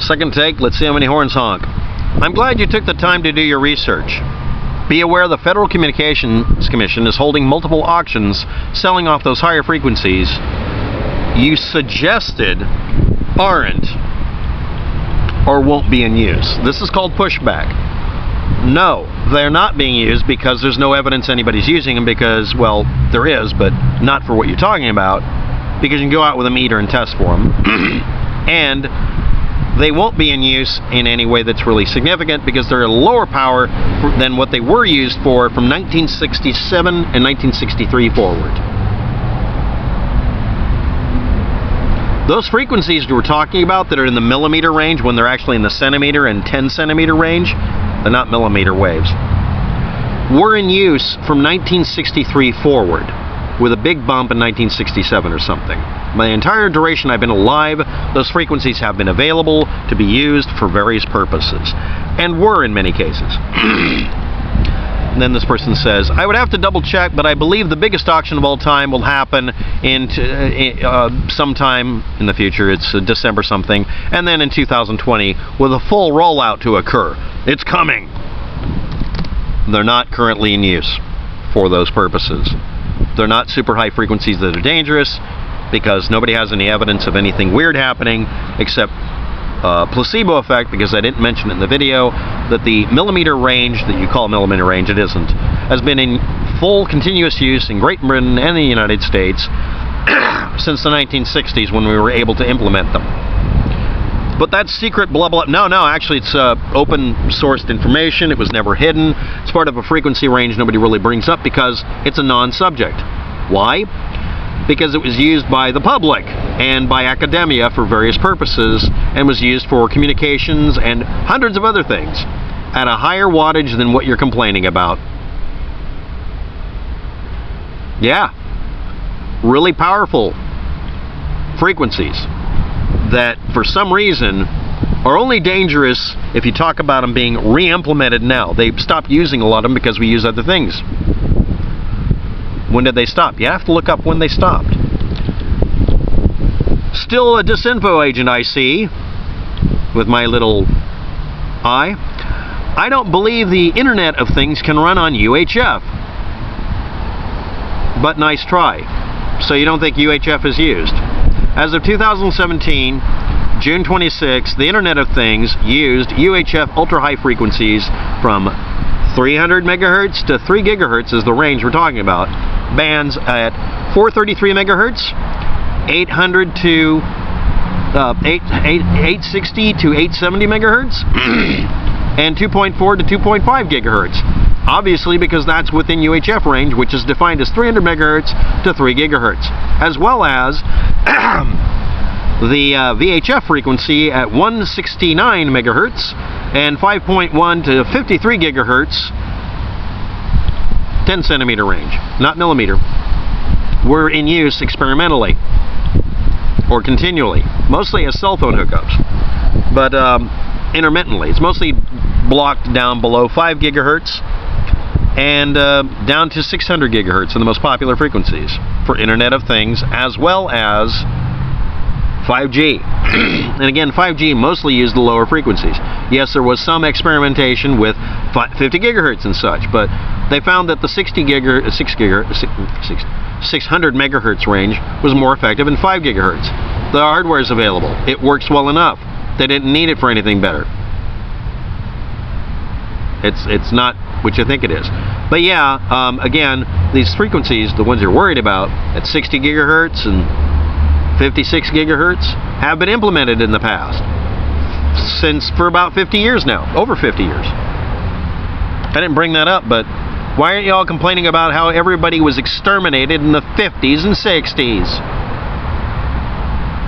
Second take, let's see how many horns honk. I'm glad you took the time to do your research. Be aware the Federal Communications Commission is holding multiple auctions selling off those higher frequencies you suggested aren't or won't be in use. This is called pushback. No, they're not being used because there's no evidence anybody's using them because, well, there is, but not for what you're talking about, because you can go out with a meter and test for them. And they won't be in use in any way that's really significant because they're a lower power than what they were used for from 1967 and 1963 forward. Those frequencies we're talking about that are in the millimeter range when they're actually in the centimeter and 10 centimeter range, they're not millimeter waves, were in use from 1963 forward, with a big bump in 1967 or something. My entire duration I've been alive, those frequencies have been available to be used for various purposes, and were in many cases. And then this person says, I would have to double check, but I believe the biggest auction of all time will happen sometime in the future. It's December something, and then in 2020 with a full rollout to occur. It's coming. They're not currently in use for those purposes. They're not super high frequencies that are dangerous because nobody has any evidence of anything weird happening except placebo effect, because I didn't mention it in the video, that the millimeter range that you call millimeter range, it isn't, has been in full continuous use in Great Britain and the United States since the 1960s when we were able to implement them. But that's secret blah blah. No, actually it's open sourced information. It was never hidden. It's part of a frequency range nobody really brings up because it's a non-subject. Why? Because it was used by the public and by academia for various purposes and was used for communications and hundreds of other things at a higher wattage than what you're complaining about. Yeah. Really powerful frequencies that for some reason are only dangerous if you talk about them being re-implemented now. They've stopped using a lot of them because we use other things. When did they stop? You have to look up when they stopped. Still a disinfo agent, I see, with my little eye. I don't believe the Internet of Things can run on UHF. But nice try. So you don't think UHF is used? As of 2017, June 26, the Internet of Things used UHF ultra-high frequencies from 300 megahertz to 3 gigahertz is the range we're talking about. Bands at 433 megahertz, 800 to 860 to 870 megahertz, and 2.4 to 2.5 gigahertz. Obviously, because that's within UHF range, which is defined as 300 megahertz to 3 gigahertz, as well as the VHF frequency at 169 megahertz and 5.1 to 53 gigahertz, 10 centimeter range, not millimeter, were in use experimentally or continually, mostly as cell phone hookups, but intermittently. It's mostly blocked down below 5 gigahertz and down to 600 gigahertz are the most popular frequencies for Internet of Things, as well as 5G. And again, 5G mostly used the lower frequencies. Yes, there was some experimentation with 50 gigahertz and such, but they found that the 600 megahertz range was more effective than 5 gigahertz. The hardware is available. It works well enough. They didn't need it for anything better. It's not what you think it is. But yeah, again, these frequencies, the ones you're worried about, at 60 gigahertz and 56 gigahertz, have been implemented in the past. For about 50 years now. Over 50 years. I didn't bring that up, but why aren't you all complaining about how everybody was exterminated in the 50s and 60s?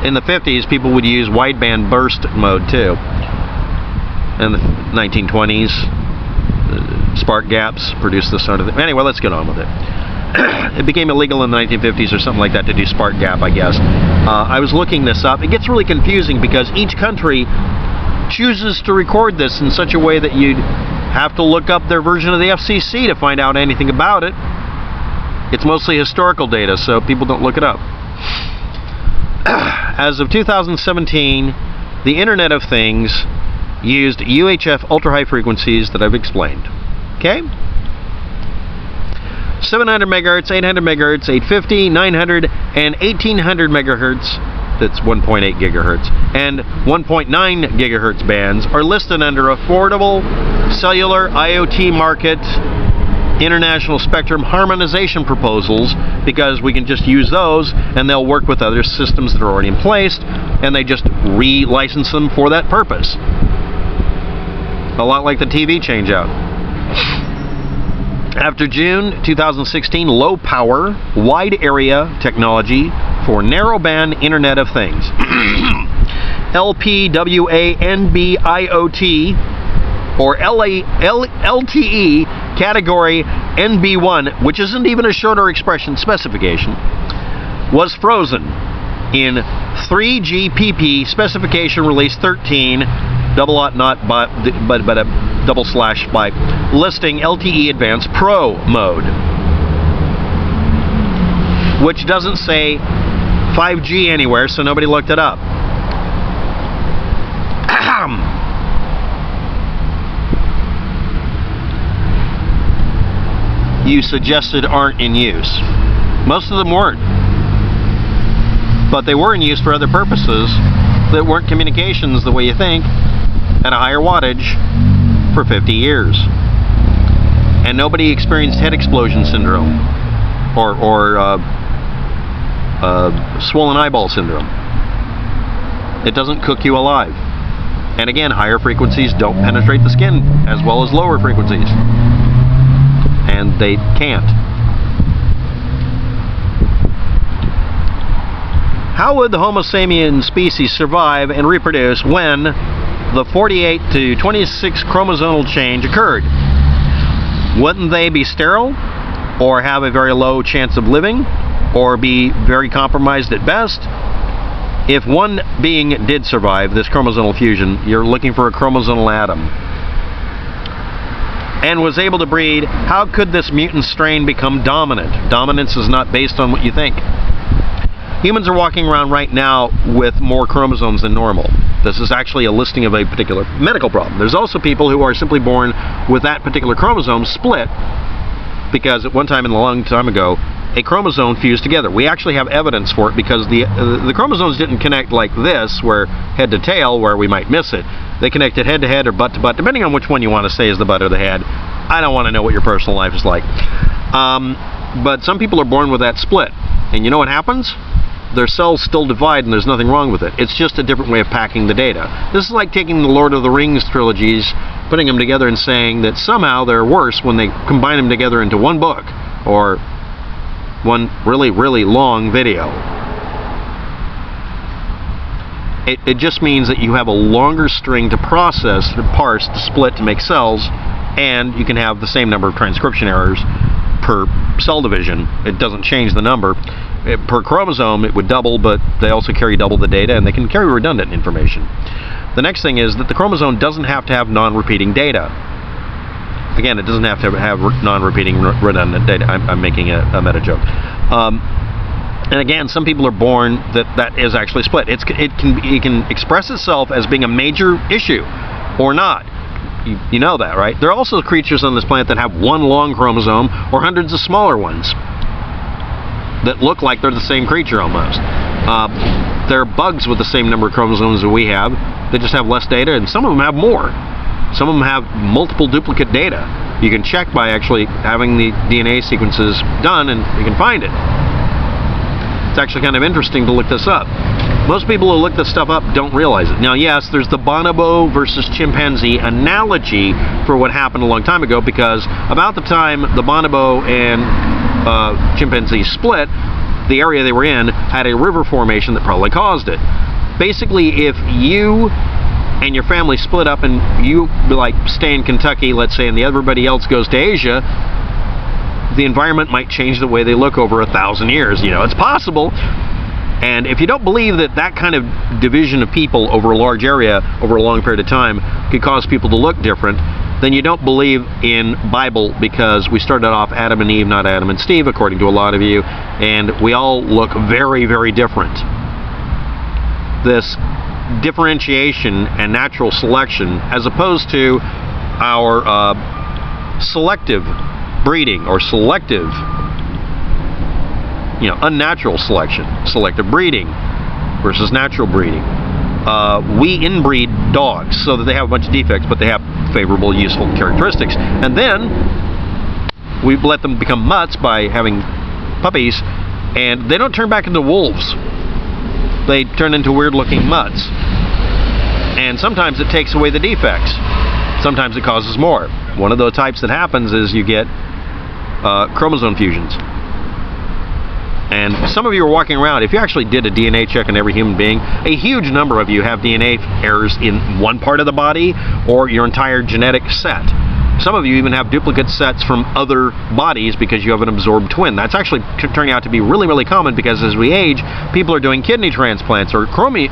In the 50s, people would use wideband burst mode too. In the 1920s, spark gaps produced this sort of thing. Anyway, let's get on with it. It became illegal in the 1950s or something like that to do spark gap, I guess. I was looking this up. It gets really confusing because each country chooses to record this in such a way that you'd have to look up their version of the FCC to find out anything about it. It's mostly historical data, so people don't look it up. As of 2017, the Internet of Things used UHF ultra-high frequencies that I've explained. Okay? 700 megahertz, 800 megahertz, 850, 900, and 1800 megahertz, that's 1.8 gigahertz, and 1.9 gigahertz bands are listed under affordable cellular IoT market international spectrum harmonization proposals, because we can just use those and they'll work with other systems that are already in place, and they just re-license them for that purpose. A lot like the TV changeout. After June 2016, low power, wide area technology for narrowband Internet of Things. LPWANB-IoT or LTE category NB1, which isn't even a shorter expression specification, was frozen in 3GPP specification release 13 // by listing LTE Advanced Pro mode, which doesn't say 5G anywhere, so nobody looked it up. You suggested aren't in use. Most of them weren't. But they were in use for other purposes that weren't communications the way you think, at a higher wattage for 50 years. And nobody experienced head explosion syndrome or swollen eyeball syndrome. It doesn't cook you alive. And again, higher frequencies don't penetrate the skin as well as lower frequencies. And they can't. How would the Homo sapiens species survive and reproduce when the 48 to 26 chromosomal change occurred? Wouldn't they be sterile, or have a very low chance of living, or be very compromised at best? If one being did survive this chromosomal fusion, you're looking for a chromosomal atom, and was able to breed, how could this mutant strain become dominant? Dominance is not based on what you think. Humans are walking around right now with more chromosomes than normal. This is actually a listing of a particular medical problem. There's also people who are simply born with that particular chromosome split, because at one time in a long time ago, a chromosome fused together. We actually have evidence for it, because the chromosomes didn't connect like this, where head to tail, where we might miss it. They connected head to head or butt to butt, depending on which one you want to say is the butt or the head. I don't want to know what your personal life is like. But some people are born with that split. And you know what happens? Their cells still divide, and there's nothing wrong with it. It's just a different way of packing the data. This is like taking the Lord of the Rings trilogies, putting them together and saying that somehow they're worse when they combine them together into one book or one really, really long video. It just means that you have a longer string to process, to parse, to split, to make cells, and you can have the same number of transcription errors per cell division. It doesn't change the number. Per chromosome, it would double, but they also carry double the data, and they can carry redundant information. The next thing is that the chromosome doesn't have to have non-repeating data. Again, it doesn't have to have non-repeating redundant data. I'm making a meta joke. And again, some people are born that is actually split. It can express itself as being a major issue or not. You know that, right? There are also creatures on this planet that have one long chromosome or hundreds of smaller ones that look like they're the same creature almost. There are bugs with the same number of chromosomes that we have. They just have less data, and some of them have more. Some of them have multiple duplicate data. You can check by actually having the DNA sequences done, and you can find it. It's actually kind of interesting to look this up. Most people who look this stuff up don't realize it. Now, yes, there's the bonobo versus chimpanzee analogy for what happened a long time ago, because about the time the bonobo and chimpanzee split, the area they were in had a river formation that probably caused it. Basically, if you and your family split up and you like stay in Kentucky, let's say, and everybody else goes to Asia, the environment might change the way they look over 1,000 years. You know, it's possible. And if you don't believe that that kind of division of people over a large area over a long period of time could cause people to look different, then you don't believe in Bible, because we started off Adam and Eve, not Adam and Steve, according to a lot of you, and we all look very, very different. This differentiation and natural selection as opposed to our selective breeding or selective, unnatural selection, selective breeding versus natural breeding. We inbreed dogs so that they have a bunch of defects, but they have favorable, useful characteristics. And then we let them become mutts by having puppies, and they don't turn back into wolves. They turn into weird-looking mutts. And sometimes it takes away the defects. Sometimes it causes more. One of the types that happens is you get chromosome fusions. And some of you are walking around, if you actually did a DNA check on every human being, a huge number of you have DNA errors in one part of the body or your entire genetic set. Some of you even have duplicate sets from other bodies because you have an absorbed twin. That's actually turning out to be really, really common because as we age, people are doing kidney transplants or cornea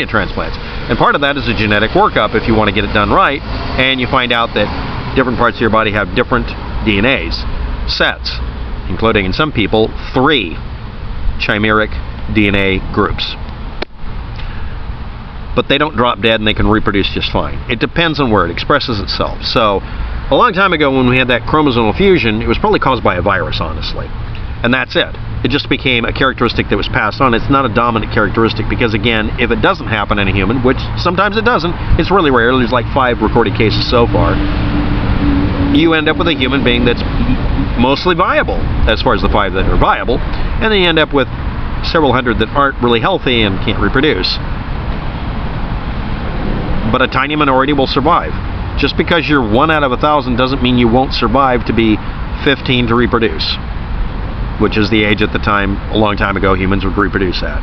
transplants. And part of that is a genetic workup if you want to get it done right, and you find out that different parts of your body have different DNAs, sets, including in some people 3 chimeric DNA groups. But they don't drop dead and they can reproduce just fine. It depends on where it expresses itself. So a long time ago when we had that chromosomal fusion, it was probably caused by a virus, honestly. And that's it. It just became a characteristic that was passed on. It's not a dominant characteristic because, again, if it doesn't happen in a human, which sometimes it doesn't, it's really rare. There's like 5 recorded cases so far. You end up with a human being that's mostly viable, as far as the 5 that are viable, and then you end up with several hundred that aren't really healthy and can't reproduce. But a tiny minority will survive. Just because you're 1 out of 1,000 doesn't mean you won't survive to be 15 to reproduce, which is the age at the time, a long time ago, humans would reproduce at.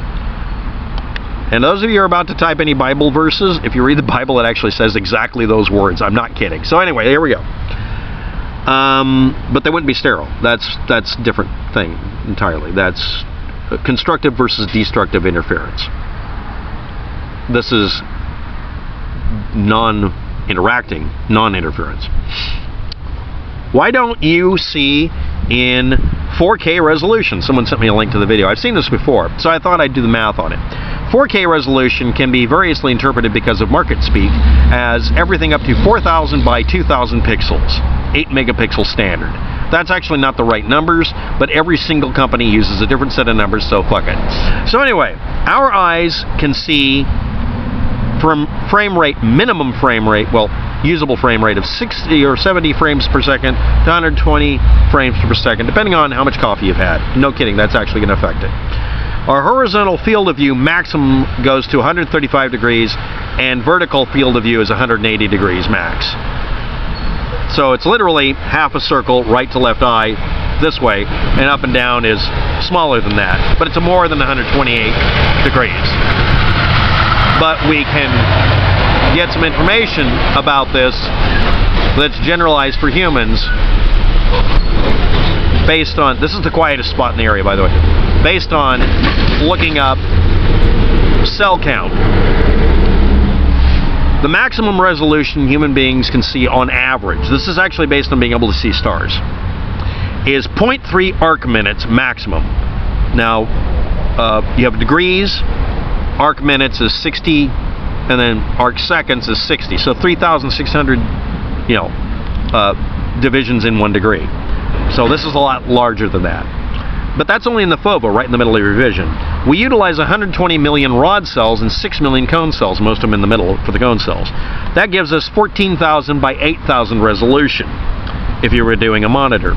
And those of you who are about to type any Bible verses, if you read the Bible, it actually says exactly those words. I'm not kidding. So anyway, here we go. But they wouldn't be sterile. That's a different thing entirely. That's constructive versus destructive interference. This is non-interacting, non-interference. Why don't you see in 4K resolution? Someone sent me a link to the video. I've seen this before, so I thought I'd do the math on it. 4K resolution can be variously interpreted because of market speak as everything up to 4,000 by 2,000 pixels, 8 megapixel standard. That's actually not the right numbers, but every single company uses a different set of numbers, so fuck it. So anyway, our eyes can see from frame rate, minimum frame rate, well, usable frame rate of 60 or 70 frames per second to 120 frames per second, depending on how much coffee you've had. No kidding, that's actually going to affect it. Our horizontal field of view maximum goes to 135 degrees, and vertical field of view is 180 degrees max. So it's literally half a circle, right to left eye, this way, and up and down is smaller than that. But it's more than 128 degrees. But we can get some information about this that's generalized for humans based on, this is the quietest spot in the area, by the way, based on looking up cell count. The maximum resolution human beings can see on average, this is actually based on being able to see stars, is 0.3 arc minutes maximum. Now, you have degrees, arc minutes is 60, and then arc seconds is 60. So 3,600, divisions in 1 degree. So this is a lot larger than that. But that's only in the fova, right in the middle of your vision. We utilize 120 million rod cells and 6 million cone cells, most of them in the middle for the cone cells. That gives us 14,000 by 8,000 resolution if you were doing a monitor.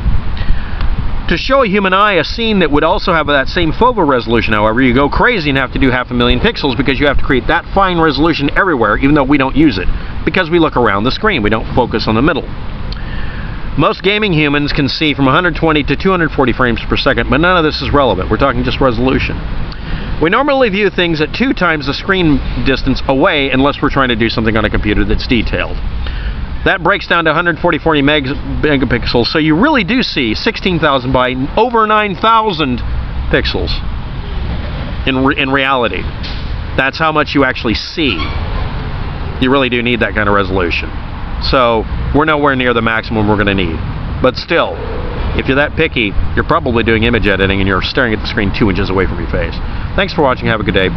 To show a human eye a scene that would also have that same fova resolution, however, you go crazy and have to do 500,000 pixels because you have to create that fine resolution everywhere, even though we don't use it, because we look around the screen. We don't focus on the middle. Most gaming humans can see from 120 to 240 frames per second, but none of this is relevant. We're talking just resolution. We normally view things at 2 times the screen distance away unless we're trying to do something on a computer that's detailed. That breaks down to 140 megapixels, so you really do see 16,000 by over 9,000 pixels in reality. That's how much you actually see. You really do need that kind of resolution. So we're nowhere near the maximum we're going to need. But still, if you're that picky, you're probably doing image editing and you're staring at the screen 2 inches away from your face. Thanks for watching. Have a good day.